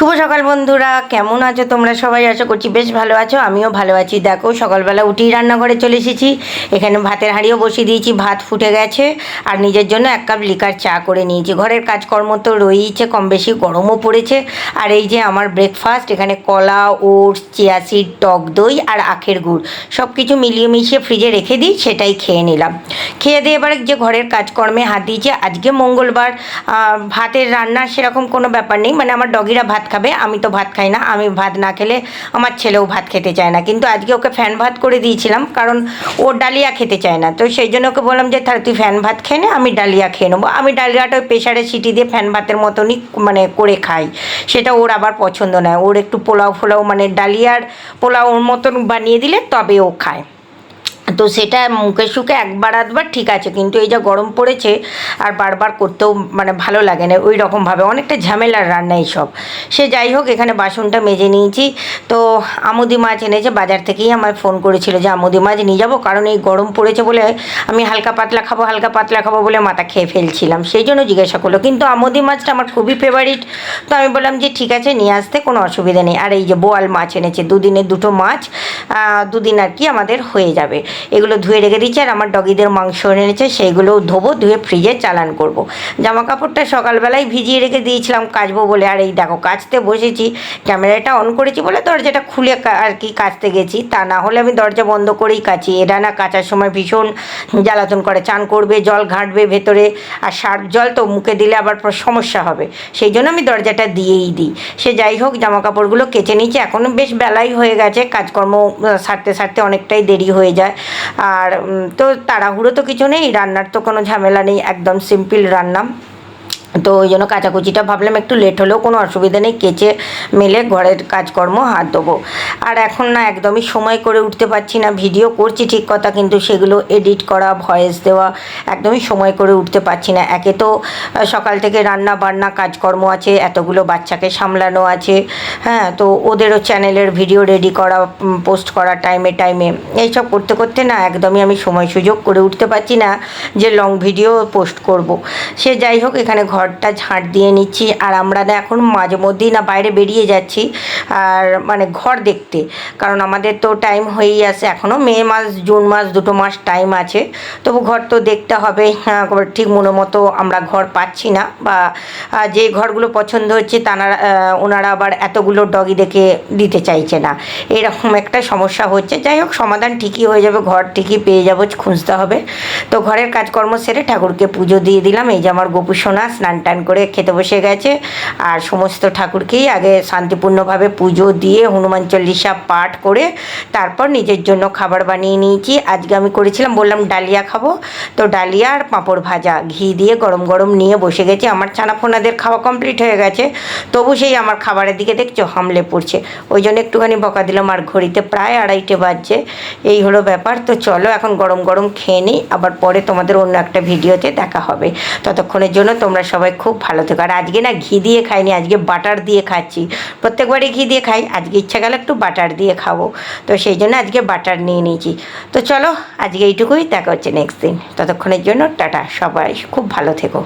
শুভ সকাল বন্ধুরা, কেমন আছো তোমরা সবাই? আশা করছি বেশ ভালো আছো, আমিও ভালো আছি। দেখো সকালবেলা উঠেই রান্নাঘরে চলে এসেছি। এখানে ভাতের হাঁড়িও বসিয়ে দিয়েছি, ভাত ফুটে গেছে। আর নিজের জন্য এক কাপ লিকার চা করে নিয়েছি। ঘরের কাজকর্ম তো রয়েইছে, কম বেশি গরমও পড়েছে। আর এই যে আমার ব্রেকফাস্ট, এখানে কলা, ওটস, চিয়া সিড, টক দই আর আখের গুড় সব কিছু মিলিয়ে মিশিয়ে ফ্রিজে রেখে দিই, সেটাই খেয়ে নিলাম। খেয়ে দিয়ে এবারে যে ঘরের কাজকর্মে হাত দিয়েছি। আজকে মঙ্গলবার, ভাতের রান্নার সেরকম কোনো ব্যাপার নেই, মানে আমার ডগিরা ভাত খাবে, আমি তো ভাত খাই না। আমি ভাত না খেলে আমার ছেলেও ভাত খেতে চায় না, কিন্তু আজকে ওকে ফ্যান ভাত করে দিয়েছিলাম, কারণ ও ডালিয়া খেতে চায় না। তো সেই জন্য ওকে বললাম যে তাহলে তুই ফ্যান ভাত খেয়ে নে, আমি ডালিয়া খেয়ে নেবো। আমি ডালিয়াটা ওই প্রেশারে সিটি দিয়ে ফ্যান ভাতের মতনই মানে করে খাই, সেটা ওর আবার পছন্দ নয়। ওর একটু পোলাও ফোলাও মানে ডালিয়ার পোলাও ওর মতন বানিয়ে দিলে তবে ও খায়। তো সেটা মুখে সুখে একবার আধবার ঠিক আছে, কিন্তু এই যা গরম পড়েছে আর বারবার করতেও মানে ভালো লাগে না, ওই রকমভাবে অনেকটা ঝামেলার রান্না এইসব। সে যাই হোক, এখানে বাসনটা মেজে নিয়েছি। তো আমুদি মাছ এনেছে বাজার থেকেই, আমায় ফোন করেছিল যে আমুদি মাছ নিয়ে যাবো, কারণ এই গরম পড়েছে বলে আমি হালকা পাতলা খাবো হালকা পাতলা খাবো বলে মাথা খেয়ে ফেলছিলাম, সেই জন্য জিজ্ঞাসা করলো। কিন্তু আমুদি মাছটা আমার খুবই ফেভারিট। তো আমি বললাম যে ঠিক আছে নিয়ে আসতে, কোনো অসুবিধা নেই। আর এই যে বোয়াল মাছ এনেছে, দুদিনে দুটো মাছ, দুদিন আর কি আমাদের হয়ে যাবে। এগুলো ধুয়ে রেখে দিচ্ছি। আর আমার ডগিদের মাংস এনেছে, সেইগুলোও ধোবো, ধুয়ে ফ্রিজে চালান করব। জামা কাপড়টা সকালবেলায় ভিজিয়ে রেখে দিয়েছিলাম কাচবো বলে। আর এই দেখো কাচতে বসেছি, ক্যামেরাটা অন করেছি বলে দরজাটা খুলে আর কি কাচতে গেছি, তা না হলে আমি দরজা বন্ধ করেই কাচি। এরা না কাচার সময় ভীষণ জ্বালাতন করে, চান করবে, জল ঘাঁটবে ভেতরে, আর সার্ফ জল তো মুখে দিলে আবার সমস্যা হবে, সেই জন্য আমি দরজাটা দিয়েই দিই। সে যাই হোক, জামা কাপড়গুলো কেচে নিচ্ছি। এখনও বেশ বেলাই হয়ে গেছে, কাজকর্ম সারতে সারতে অনেকটাই দেরি হয়ে যায়। আর তো তাড়াহুড়ো তো কিছু নেই, রান্নার তো কোনো ঝামেলা নেই, একদম সিম্পল রান্না। তো ওই জন্য কাচাকুচিটা ভাবলাম একটু লেট হলেও কোনো অসুবিধা নেই, কেচে মেলে ঘরের কাজকর্ম হাত দেবো। আর এখন না একদমই সময় করে উঠতে পারছি না, ভিডিও করছি ঠিক কথা, কিন্তু সেগুলো এডিট করা, ভয়েস দেওয়া, একদমই সময় করে উঠতে পারছি না। একে তো সকাল থেকে রান্না বান্না কাজকর্ম আছে, এতগুলো বাচ্চাকে সামলানো আছে, হ্যাঁ, তো ওদেরও চ্যানেলের ভিডিও রেডি করা, পোস্ট করা টাইমে টাইমে, এইসব করতে করতে না একদমই আমি সময় সুযোগ করে উঠতে পারছি না যে লং ভিডিও পোস্ট করব। সে যাই হোক, এখানে ঘরটা ঝাঁট দিয়ে নিচ্ছি। আর আমরা না এখন মাঝে মধ্যেই না বাইরে বেরিয়ে যাচ্ছি, আর মানে ঘর দেখতে, কারণ আমাদের তো টাইম হয়েই আসে, এখনও মে মাস জুন মাস 2 মাস টাইম আছে, তবু ঘর তো দেখতে হবে। ঠিক মনে মতো আমরা ঘর পাচ্ছি না, বা যে ঘরগুলো পছন্দ হচ্ছে ওনারা আবার এতগুলো ডগি দেখে দিতে চাইছে না, এরকম একটা সমস্যা হচ্ছে। যাই হোক, সমাধান ঠিকই হয়ে যাবে, ঘর ঠিকই পেয়ে যাবো, খুঁজতে হবে। তো ঘরের কাজকর্ম সেরে ঠাকুরকে পুজো দিয়ে দিলাম। এই যে আমার গোপু সোনা স্নান টান করে খেতে বসে গেছে। আর সমস্ত ঠাকুরকেই আগে শান্তিপূর্ণভাবে পুজো দিয়ে হনুমান চল্লিশা পাঠ করে তারপর নিজের জন্য খাবার বানিয়ে নিয়েছি। আজকে আমি করেছিলাম, বললাম ডালিয়া খাবো, তো ডালিয়া আর পাঁপড় ভাজা ঘি দিয়ে গরম গরম নিয়ে বসে গেছি। আমার ছানাপোনাদের খাওয়া কমপ্লিট হয়ে গেছে, তবু সেই আমার খাবারের দিকে দেখছো হামলে পড়ছে, ওই জন্য একটুখানি বকা দিলাম। আর ঘড়িতে প্রায় 2:30 বাজছে, এই হলো ব্যাপার। তো চলো এখন গরম গরম খেয়ে নিই, আবার পরে তোমাদের অন্য একটা ভিডিওতে দেখা হবে। ততক্ষণের জন্য তোমরা সবাই খুব ভালো থেকো। আর আজকে না ঘি দিয়ে খাইনি, আজকে বাটার দিয়ে খাচ্ছি। প্রত্যেকবারই ঘি দিয়ে খাই, আজকে ইচ্ছা গেল একটু বাটার দিয়ে খাবো, তো সেই জন্য আজকে বাটার নিয়ে নিয়েছি। তো চলো আজকে এইটুকুই, দেখা হচ্ছে নেক্সট দিন। ততক্ষণের জন্য টাটা, সবাই খুব ভালো থেকো।